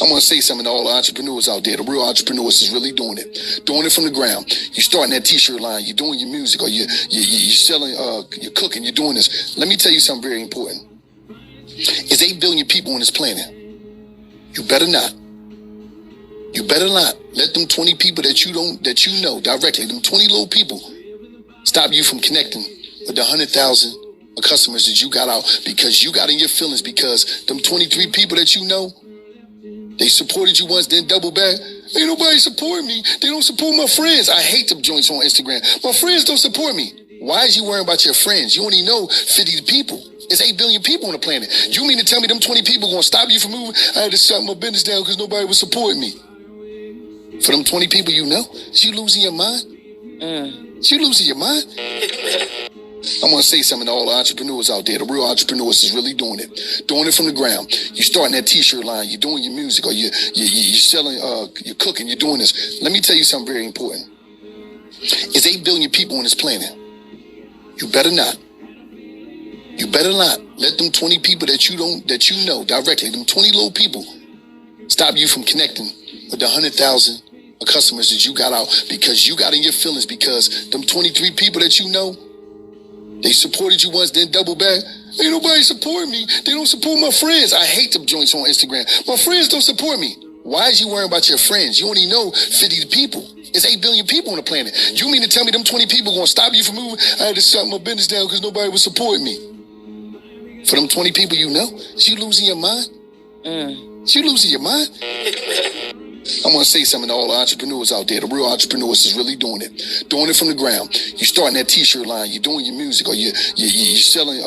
I want to say something to all the entrepreneurs out there. The real entrepreneurs is really doing it from the ground. You're starting that t-shirt line, you're doing your music, or you're selling, you're cooking, you're doing this. Let me tell you something very important. It's 8 billion people on this planet. You better not. You better not let them 20 people that you know directly, them 20 little people, stop you from connecting with the 100,000 customers that you got out because you got in your feelings because them 23 people that you know, they supported you once, then double back. Ain't nobody support me. They don't support my friends. I hate them joints on Instagram. My friends don't support me. Why is you worrying about your friends? You only know 50 people. It's 8 billion people on the planet. You mean to tell me them 20 people gonna stop you from moving? I had to shut my business down because nobody was supporting me. For them 20 people you know, is you losing your mind? Is you losing your mind? I want to say something to all the entrepreneurs out there. The real entrepreneurs is really doing it from the ground. You're starting that t-shirt line, you're doing your music, or you're selling, you're cooking, you're doing this. Let me tell you something very important. It's 8 billion people on this planet. You better not. You better not let them 20 people that you know directly, them 20 little people, stop you from connecting with the 100,000 customers that you got out because you got in your feelings because them 23 people that you know, they supported you once, then double back. Ain't nobody support me. They don't support my friends. I hate them joints on Instagram. My friends don't support me. Why is you worrying about your friends? You only know 50 people. It's 8 billion people on the planet. You mean to tell me them 20 people gonna stop you from moving? I had to shut my business down because nobody was supporting me. For them 20 people you know, is you losing your mind? Is you losing your mind? I want to say something to all the entrepreneurs out there. The real entrepreneurs is really doing it from the ground. You're starting that t-shirt line, you're doing your music, or you're selling,